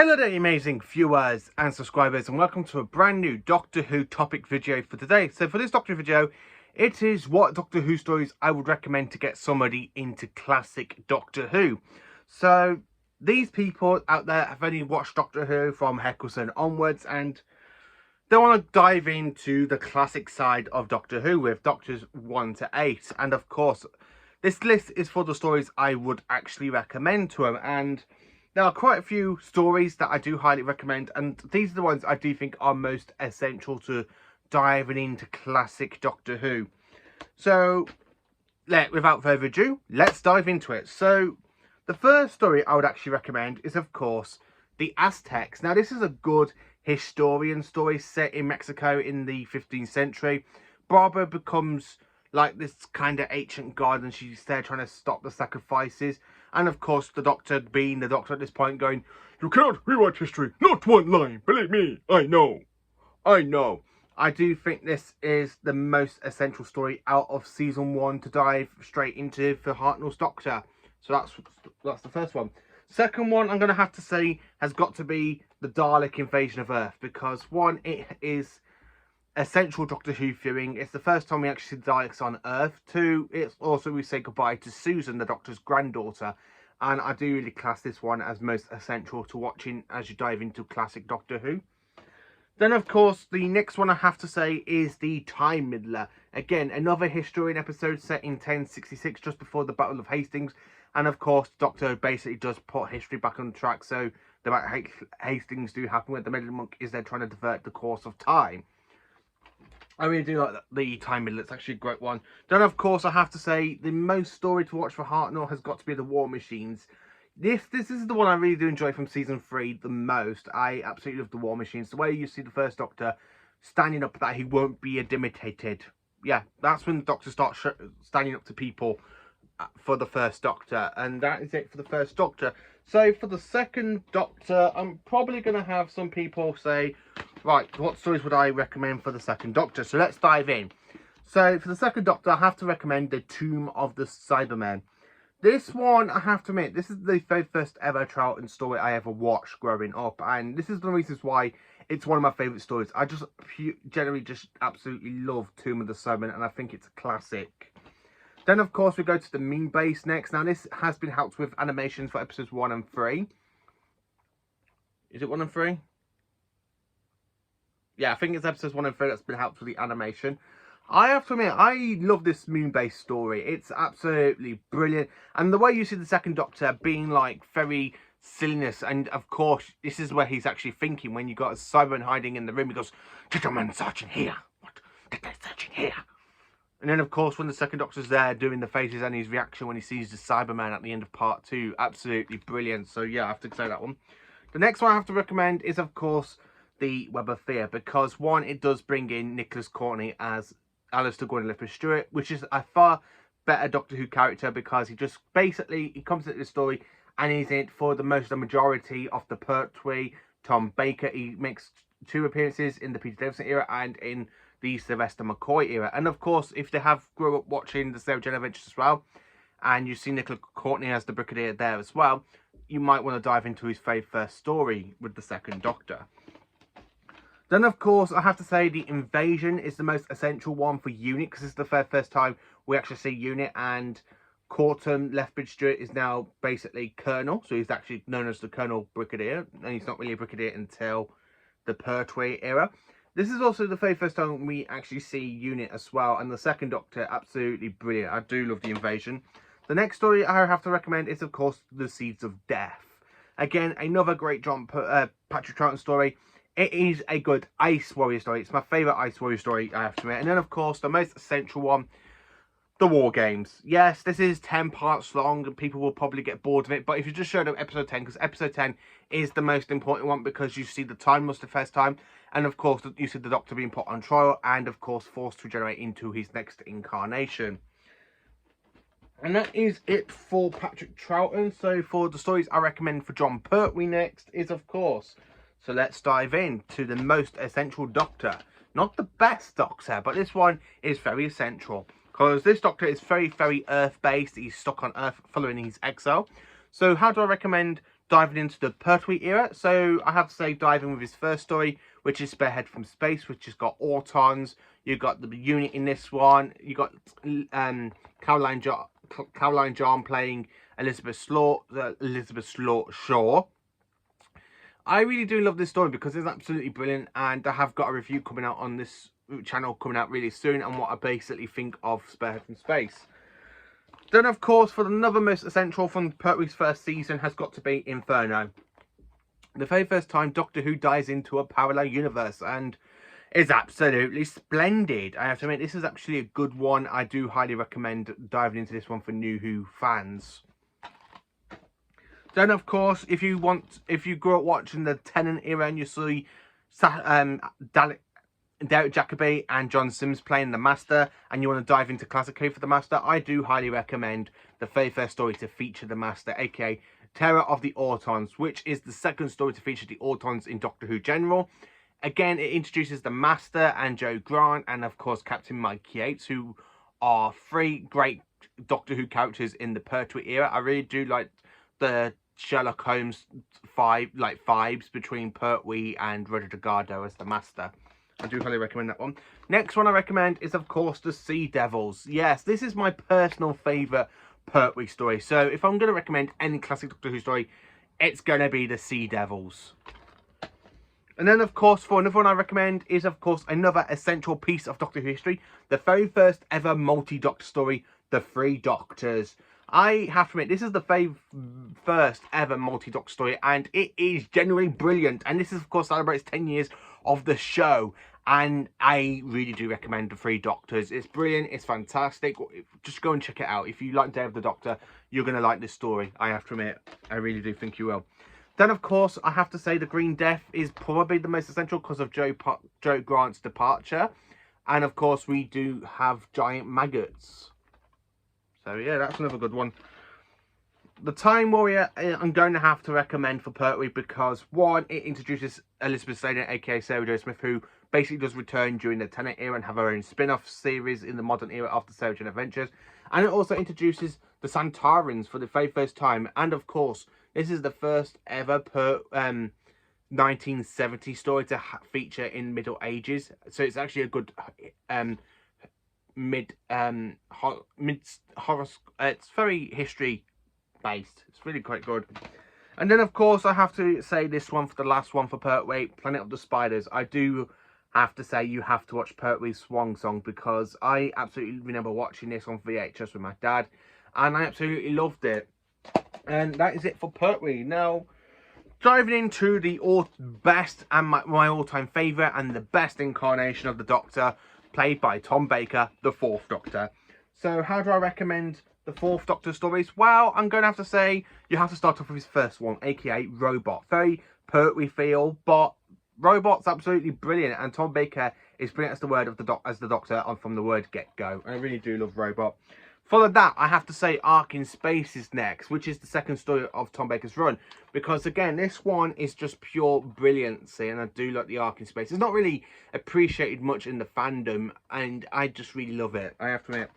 Hello there, amazing viewers and subscribers, and welcome to a brand new Doctor Who topic video for today. So for this Doctor Who video, it is what Doctor Who stories I would recommend to get somebody into classic Doctor Who. So these people out there have only watched Doctor Who from Eccleston onwards, and they want to dive into the classic side of Doctor Who with Doctors 1 to 8. And of course, this list is for the stories I would actually recommend to them, and there are quite a few stories that I do highly recommend, and these are the ones I do think are most essential to diving into classic Doctor Who. So, without further ado, let's dive into it. So, the first story I would actually recommend is, of course, the Aztecs. Now, this is a good historian story set in Mexico in the 15th century. Barbara becomes like this kind of ancient god, and she's there trying to stop the sacrifices. And of course, the Doctor, being the Doctor at this point, going, "You cannot rewrite history, not one line, believe me, I know. I do think this is the most essential story out of season 1 to dive straight into for Hartnell's Doctor. So that's the first one. Second one, I'm going to have to say, has got to be the Dalek invasion of Earth, because one, it is essential Doctor Who viewing. It's the first time we actually see the Daleks on Earth. Two, it's also we say goodbye to Susan, the Doctor's granddaughter, and I do really class this one as most essential to watching as you dive into classic Doctor Who. Then, of course, the next one I have to say is the Time Middler. Again, another historian episode set in 1066, just before the Battle of Hastings. And, of course, Doctor basically does put history back on track. So, the Battle of Hastings do happen where the Meddling Monk is there trying to divert the course of time. I really do like the Time Middle. It's actually a great one. Then, of course, I have to say, the most story to watch for Hartnell has got to be the War Machines. This is the one I really do enjoy from season 3 the most. I absolutely love the War Machines. The way you see the first Doctor standing up that he won't be intimidated. Yeah, that's when the Doctor starts standing up to people for the first Doctor. And that is it for the first Doctor. So for the second Doctor, I'm probably going to have some people say, right, what stories would I recommend for the second Doctor? So let's dive in. So for the second Doctor, I have to recommend The Tomb of the Cybermen. This one, I have to admit, this is the very first ever Troughton story I ever watched growing up. And this is the reasons why it's one of my favourite stories. I just generally just absolutely love Tomb of the Cybermen, and I think it's a classic. Then, of course, we go to the Moon Base next. Now, this has been helped with animations for episodes 1 and 3. Is it 1 and 3? Yeah, I think it's episodes 1 and 3 that's been helped with the animation. I have to admit, I love this Moonbase story. It's absolutely brilliant. And the way you see the second Doctor being like very silliness, and of course, this is where he's actually thinking when you got a Cyberman hiding in the room. He goes, "Gentlemen searching here. What? Did they searching here?" And then, of course, when the second Doctor's there doing the faces and his reaction when he sees the Cyberman at the end of part 2, absolutely brilliant. So yeah, I have to say that one. The next one I have to recommend is, of course, the Web of Fear, because one, it does bring in Nicholas Courtney as Alistair Gordon-Lipper-Stewart, which is a far better Doctor Who character, because he just basically, he comes into the story and he's in it for the majority of the Pertwee. Tom Baker, he makes 2 appearances in the Peter Davison era and in the Sylvester McCoy era. And of course, if they have grew up watching the Sarah Jane Adventures as well, and you see Nicholas Courtney as the Brigadier there as well, you might want to dive into his very first story with the second Doctor. Then, of course, I have to say the Invasion is the most essential one for UNIT, because this is the first time we actually see UNIT, and Corton Lethbridge-Stewart is now basically Colonel, so he's actually known as the Colonel Brigadier, and he's not really a Brigadier until the Pertwee era. This is also the very first time we actually see UNIT as well, and the second Doctor, absolutely brilliant. I do love the Invasion. The next story I have to recommend is, of course, The Seeds of Death. Again, another great Patrick Troughton story. It is a good Ice Warrior story. It's my favourite Ice Warrior story, I have to admit. And then, of course, the most essential one, the War Games. Yes, this is 10 parts long, and people will probably get bored of it. But if you just showed up episode 10, because episode 10 is the most important one, because you see the Time Lost the first time. And, of course, you see the Doctor being put on trial and, of course, forced to regenerate into his next incarnation. And that is it for Patrick Troughton. So, for the stories I recommend for Jon Pertwee next is, of course... So let's dive in to the most essential Doctor. Not the best Doctor, but this one is very essential. Because this Doctor is very, very Earth-based. He's stuck on Earth following his exile. So how do I recommend diving into the Pertwee era. So I have to say, diving with his first story, which is Spearhead from Space, which has got Autons. You got the unit in this one. You got Caroline John playing Elizabeth Shaw. I really do love this story because it's absolutely brilliant, and I have got a review coming out on this channel coming out really soon on what I basically think of Spearhead from Space. Then, of course, for another most essential from Pertwee's first season has got to be Inferno. The very first time Doctor Who dives into a parallel universe, and is absolutely splendid. I have to admit, this is actually a good one. I do highly recommend diving into this one for new Who fans. Then, of course, if you grew up watching the Tennant era and you see Derek Jacobi and John Sims playing the Master, and you want to dive into Classic Who for the Master, I do highly recommend the very first story to feature the Master, aka Terror of the Autons, which is the second story to feature the Autons in Doctor Who General. Again, it introduces the Master and Joe Grant, and of course Captain Mike Yates, who are three great Doctor Who characters in the Pertwee era. I really do like the Sherlock Holmes vibes between Pertwee and Roger Delgado as the Master. I do highly recommend that one. Next one I recommend is, of course, the Sea Devils. Yes, this is my personal favourite Pertwee story. So if I'm going to recommend any classic Doctor Who story, it's going to be the Sea Devils. And then, of course, for another one I recommend is, of course, another essential piece of Doctor Who history. The very first ever multi-Doctor story, The Three Doctors. I have to admit, this is the very first ever multi-Doctor story, and it is genuinely brilliant. And this is, of course, celebrates 10 years of the show, and I really do recommend The Three Doctors. It's brilliant, it's fantastic. Just go and check it out. If you like Day of the Doctor, you're going to like this story. I have to admit, I really do think you will. Then, of course, I have to say the Green Death is probably the most essential because of Joe Grant's departure. And, of course, we do have giant maggots. So, yeah, that's another good one. The Time Warrior, I'm going to have to recommend for Pertwee because, one, it introduces Elizabeth Sladen, aka Sarah Jo Smith, who basically does return during the Tennant era and have her own spin-off series in the modern era after Sarah Jane Adventures. And it also introduces the Santarans for the very first time. And, of course, this is the first ever 1970 story to feature in Middle Ages. So it's actually a good it's very history based. It's really quite good. And then, of course, I have to say this one for the last one for Pertwee, Planet of the Spiders. I do have to say you have to watch Pertwee's Swan Song because I absolutely remember watching this on VHS with my dad, and I absolutely loved it. And that is it for Pertwee. Now, diving into the best and my all-time favourite and the best incarnation of the Doctor, played by Tom Baker, the Fourth Doctor. So how do I recommend the Fourth Doctor stories? Well, I'm going to have to say you have to start off with his first one, aka Robot. Very Pertwee feel, but Robot's absolutely brilliant, and Tom Baker is brilliant as the Doctor from the word get-go. I really do love Robot. Following that, I have to say Ark in Space is next, which is the second story of Tom Baker's run. Because, again, this one is just pure brilliancy, and I do like the Ark in Space. It's not really appreciated much in the fandom, and I just really love it, I have to admit.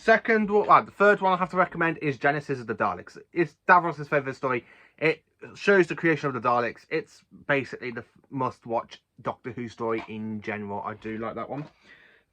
The third one I have to recommend is Genesis of the Daleks. It's Davros' favourite story. It shows the creation of the Daleks. It's basically the must-watch Doctor Who story in general. I do like that one.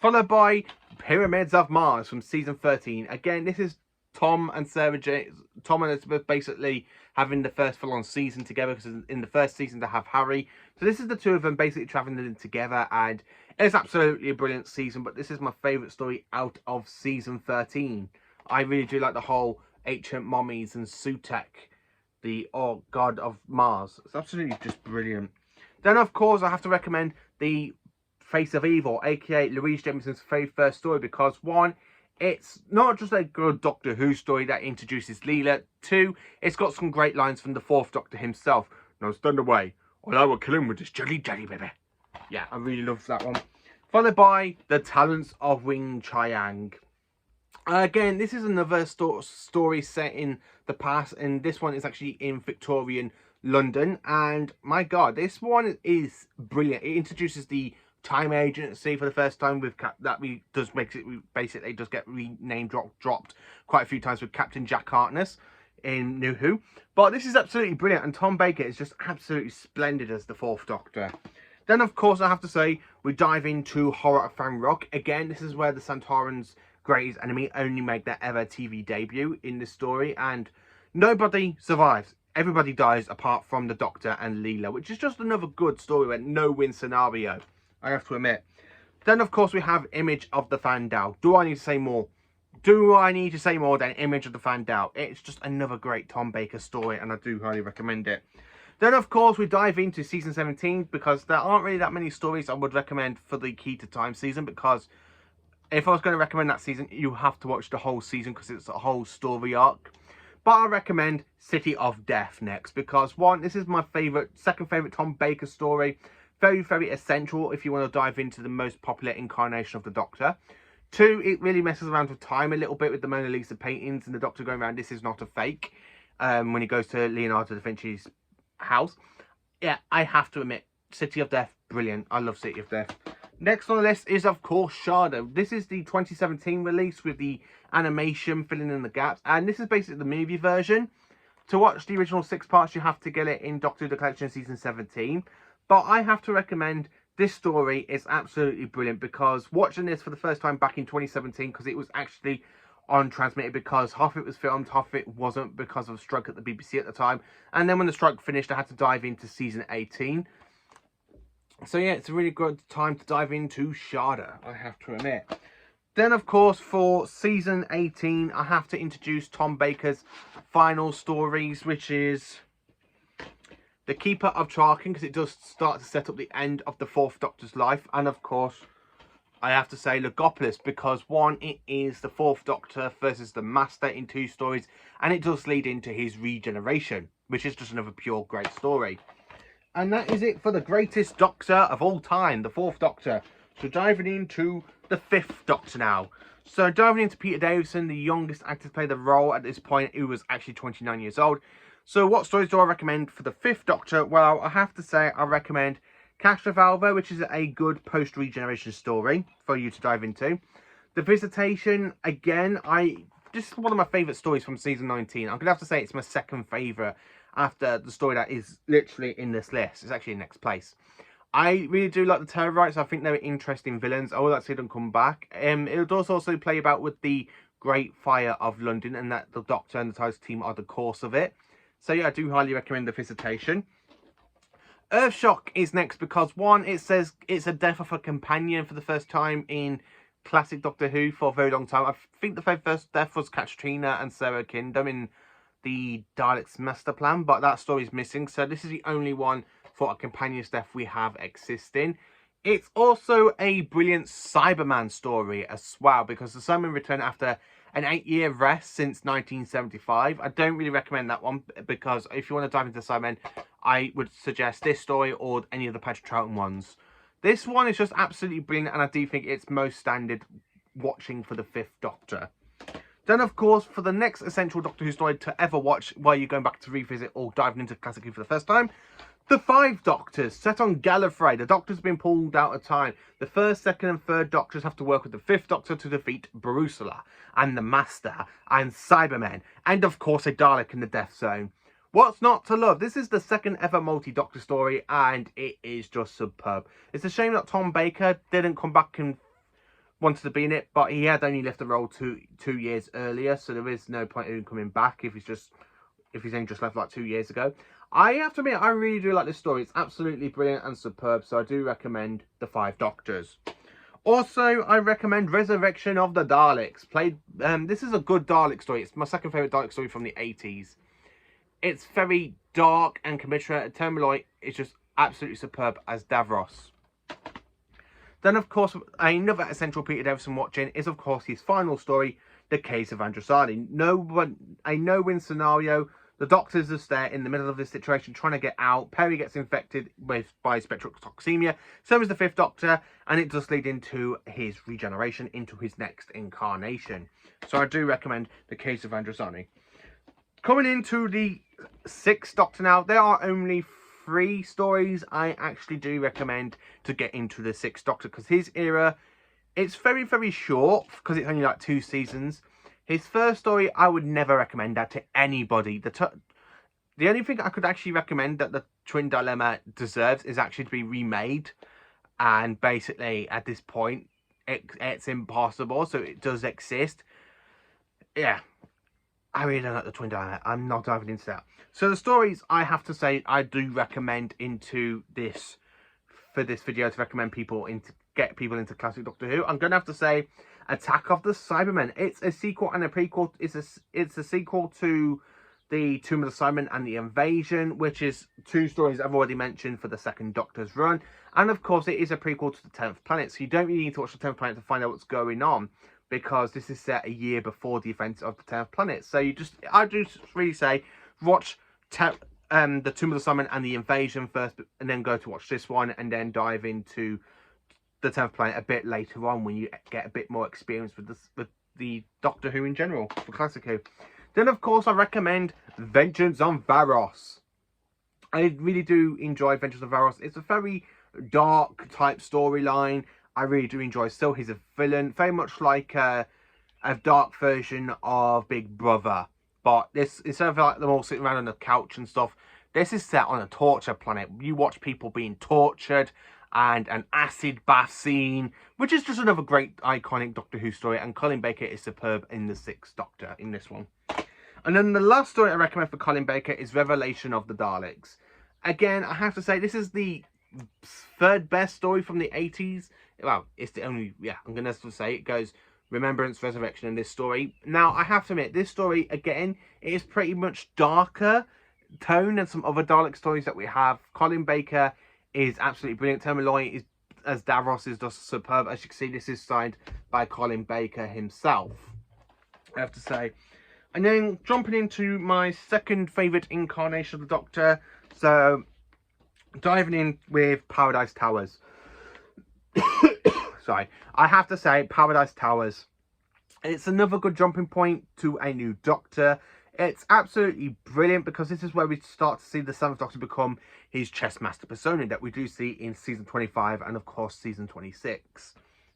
Followed by Pyramids of Mars from season 13. Again, this is Tom and Elizabeth basically having the first full-on season together, because in the first season they have Harry. So this is the two of them basically travelling together, and it's absolutely a brilliant season, but this is my favourite story out of season 13. I really do like the whole ancient mummies and Sutekh, the god of Mars. It's absolutely just brilliant. Then, of course, I have to recommend the Face of Evil, aka Louise Jamieson's very first story, because one, it's not just a good Doctor Who story that introduces Leela. Two, it's got some great lines from the Fourth Doctor himself. Now stand away, or I will kill him with this jelly baby. Yeah, I really love that one. Followed by The Talents of Wing Chiang. Again, this is another story set in the past, and this one is actually in Victorian London. And my God, this one is brilliant. It introduces the Time Agency for the first time with basically does get renamed dropped quite a few times with Captain Jack Harkness. in New Who. But this is absolutely brilliant, and Tom Baker is just absolutely splendid as the Fourth Doctor. Then, of course, I have to say, we dive into Horror of Fang Rock. Again, this is where the Santorans' greatest enemy only made their ever TV debut in this story, and nobody survives. Everybody dies apart from the Doctor and Leela, which is just another good story with no-win scenario, I have to admit. Then, of course, we have Image of the Fandal. Do I need to say more? Do I need to say more than Image of the Fandal? It's just another great Tom Baker story, and I do highly recommend it. Then, of course, we dive into season 17, because there aren't really that many stories I would recommend for the Key to Time season, because if I was going to recommend that season, you have to watch the whole season, because it's a whole story arc. But I recommend City of Death next, because one, this is my second favourite Tom Baker story. Very, very essential if you want to dive into the most popular incarnation of the Doctor. Two, it really messes around with time a little bit with the Mona Lisa paintings and the Doctor going around, this is not a fake, when he goes to Leonardo da Vinci's house. Yeah, I have to admit, City of Death, brilliant. I love City of Death. Next on the list is, of course, Shada. This is the 2017 release with the animation filling in the gaps, and this is basically the movie version. To watch the original 6 parts, you have to get it in Doctor Who The Collection season 17. But I have to recommend this story. Is absolutely brilliant, because watching this for the first time back in 2017, because it was actually on transmitted, because half of it was filmed, half of it wasn't, because of a strike at the BBC at the time. And then when the strike finished, I had to dive into season 18. So yeah, it's a really good time to dive into Shada, I have to admit. Then, of course, for season 18, I have to introduce Tom Baker's final stories, which is The Keeper of Traken, because it does start to set up the end of the Fourth Doctor's life. And, of course, I have to say Logopolis, because one, it is the Fourth Doctor versus the Master in 2 stories, and it does lead into his regeneration, which is just another pure great story. And that is it for the greatest Doctor of all time, the Fourth Doctor. So diving into the Fifth Doctor now. So diving into Peter Davison, the youngest actor to play the role at this point, who was actually 29 years old. So what stories do I recommend for the Fifth Doctor? Well, I have to say I recommend Castrovalva, which is a good post-regeneration story for you to dive into. The Visitation, again, this is one of my favourite stories from season 19. I'm going to have to say it's my second favourite after the story that is literally in this list. It's actually in next place. I really do like the Terrorites. I think they're interesting villains. I would like to see them come back. It does also play about with the Great Fire of London, and that the Doctor and the TARDIS team are the cause of it. So yeah, I do highly recommend The Visitation. Earthshock is next, because one, it says it's a death of a companion for the first time in classic Doctor Who for a very long time. I think the very first death was Katrina and Sarah Kingdom in the Daleks Master Plan, but that story is missing. So this is the only one for a companion's death we have existing. It's also a brilliant Cyberman story as well, because the Cybermen return after an 8-year rest since 1975. I don't really recommend that one, because if you want to dive into Cybermen, I would suggest this story or any of the Patrick Troughton ones. This one is just absolutely brilliant, and I do think it's most standard watching for the Fifth Doctor. Then, of course, for the next essential Doctor Who story to ever watch while you're going back to revisit or diving into Classic Who for the first time, The Five Doctors, set on Gallifrey. The Doctor's been pulled out of time. The first, second and third Doctors have to work with the Fifth Doctor to defeat Barusula and the Master and Cybermen, and of course a Dalek in the Death Zone. What's not to love? This is the second ever multi-Doctor story, and it is just superb. It's a shame that Tom Baker didn't come back and wanted to be in it, but he had only left the role two years earlier, so there is no point in him coming back if he's only just left like 2 years ago. I have to admit, I really do like this story. It's absolutely brilliant and superb, so I do recommend The Five Doctors. Also, I recommend Resurrection of the Daleks. This is a good Dalek story. It's my second favourite Dalek story from the 80s. It's very dark and commiserative. Termaloy is just absolutely superb as Davros. Then, of course, another essential Peter Davison watching is, of course, his final story, The Case of Androsani. A no-win scenario. The Doctor's just there in the middle of this situation, trying to get out. Perry gets infected by spectral toxemia. So is the Fifth Doctor, and it does lead into his regeneration into his next incarnation. So I do recommend The Case of Androsani. Coming into the Sixth Doctor now, there are only 3 stories I actually do recommend to get into the Sixth Doctor, because his era, it's very, very short, because it's only like 2 seasons. His first story, I would never recommend that to anybody. The only thing I could actually recommend that the Twin Dilemma deserves is actually to be remade. And basically, at this point, it's impossible. So it does exist. Yeah, I really don't like the Twin Dilemma. I'm not diving into that. So the stories, I have to say, I do recommend into this, for this video, to recommend people into, get people into classic Doctor Who. I'm going to have to say Attack of the Cybermen. It's a sequel and a prequel. It's a sequel to the Tomb of the Cybermen and the Invasion, which is two stories I've already mentioned for the second Doctor's run. And of course, it is a prequel to the 10th Planet, so you don't really need to watch the 10th Planet to find out what's going on, because this is set a year before the events of the 10th Planet. So I do really say, watch the Tomb of the Cybermen and the Invasion first, and then go to watch this one, and then dive into the 10th Planet a bit later on when you get a bit more experience with the Doctor Who in general, for Classic Who. Then, of course, I recommend Vengeance on Varos. I really do enjoy Vengeance on Varos. It's a very dark type storyline. I really do enjoy. Still, he's a villain, very much like a dark version of Big Brother. But this, instead of like them all sitting around on the couch and stuff, this is set on a torture planet. You watch people being tortured, and an acid bath scene, which is just another great iconic Doctor Who story. And Colin Baker is superb in the 6th Doctor in this one. And then the last story I recommend for Colin Baker is Revelation of the Daleks. Again, I have to say, this is the third best story from the 80s. Well, it's the only, yeah, I'm going to say it goes Remembrance, Resurrection in this story. Now, I have to admit, this story, again, it is pretty much darker tone than some other Dalek stories that we have. Colin Baker is absolutely brilliant. Thelma Lloyd is, as Davros, is just superb. As you can see, this is signed by Colin Baker himself, I have to say. And then jumping into my second favourite incarnation of the Doctor, so diving in with Paradise Towers. Sorry, I have to say Paradise Towers, it's another good jumping point to a new Doctor. It's absolutely brilliant, because this is where we start to see the 7th Doctor become his chess master persona that we do see in season 25 and of course season 26.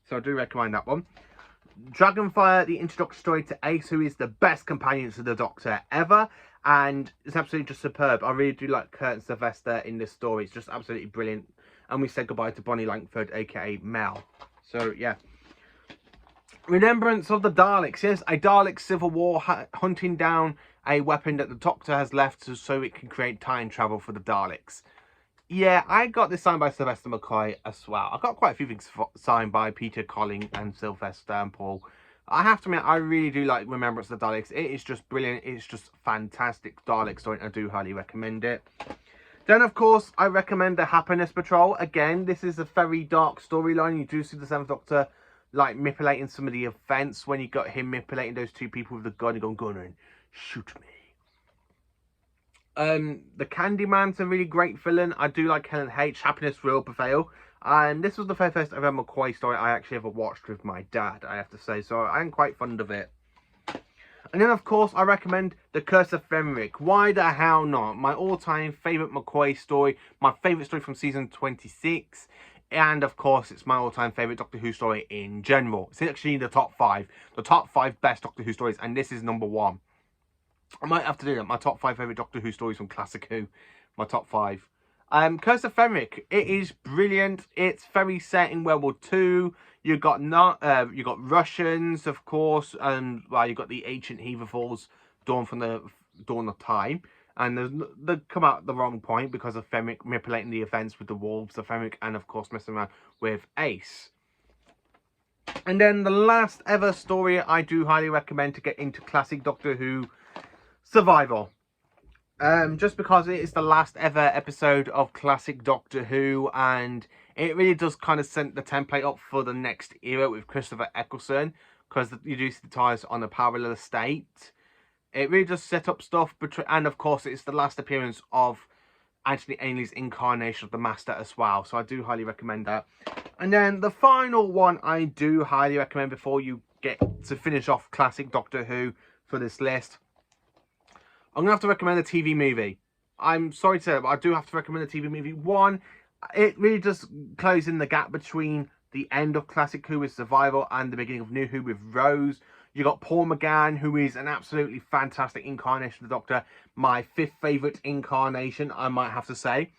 So I do recommend that one. Dragonfire, the introductory story to Ace, who is the best companion to the Doctor ever, and it's absolutely just superb. I really do like Kurt and Sylvester in this story. It's just absolutely brilliant. And we said goodbye to Bonnie Langford, aka Mel. So yeah. Remembrance of the Daleks. Yes, a Dalek civil war hunting down a weapon that the Doctor has left so it can create time travel for the Daleks. Yeah, I got this signed by Sylvester McCoy as well. I got quite a few things signed by Peter Colling and Sylvester and Paul. I have to admit, I really do like Remembrance of the Daleks. It is just brilliant. It's just fantastic Dalek story, and I do highly recommend it. Then, of course, I recommend the Happiness Patrol. Again, this is a very dark storyline. You do see the 7th Doctor like manipulating some of the events, when you got him manipulating those two people with the gun and going, "Gunner, and shoot me." The Candyman's a really great villain. I do like Helen H. Happiness Will Prevail. And this was the very first ever McCoy story I actually ever watched with my dad, I have to say. So I'm quite fond of it. And then, of course, I recommend The Curse of Fenric. Why the hell not? My all-time favourite McCoy story. My favourite story from season 26. And, of course, it's my all-time favourite Doctor Who story in general. It's actually in the top 5. The top 5 best Doctor Who stories. And this is number 1. I might have to do that. My top 5 favourite Doctor Who stories from Classic Who. My top 5. Curse of Fenric. It is brilliant. It's very set in World War II. You got Russians, of course, and well, you got the ancient Heatherfalls, dawn from the dawn of time, and they come out at the wrong point because of Fenric manipulating the events with the wolves of Fenric, and of course messing around with Ace. And then the last ever story I do highly recommend to get into classic Doctor Who, Survival. Just because it is the last ever episode of classic Doctor Who, and it really does kind of set the template up for the next era with Christopher Eccleston, because you do see the TARDIS on a parallel state. It really does set up stuff, and of course it's the last appearance of Anthony Ainley's incarnation of the Master as well, so I do highly recommend that. And then the final one I do highly recommend before you get to finish off classic Doctor Who for this list, I'm going to have to recommend a TV movie. I'm sorry to say, but I do have to recommend a TV movie. One, it really does close in the gap between the end of Classic Who with Survival and the beginning of New Who with Rose. You got Paul McGann, who is an absolutely fantastic incarnation of the Doctor. My 5th favourite incarnation, I might have to say.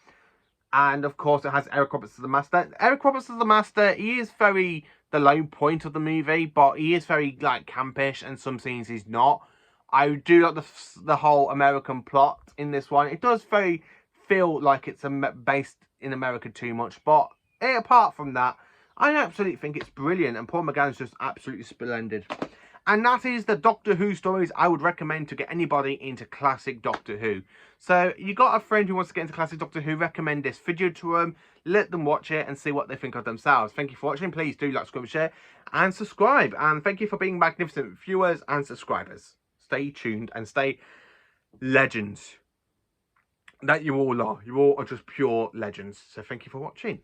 And of course, it has Eric Roberts as the Master. Eric Roberts as the Master, he is very the low point of the movie, but he is very like campish, and some scenes he's not. I do like the whole American plot in this one. It does very feel like it's based in America too much, but apart from that, I absolutely think it's brilliant, and Paul McGann is just absolutely splendid. And that is the Doctor Who stories I would recommend to get anybody into classic Doctor Who. So you got a friend who wants to get into classic Doctor Who, recommend this video to them, let them watch it and see what they think of themselves. Thank you for watching. Please do like, subscribe, share and subscribe. And thank you for being magnificent viewers and subscribers. Stay tuned and stay legends. That you all are. You all are just pure legends. So thank you for watching.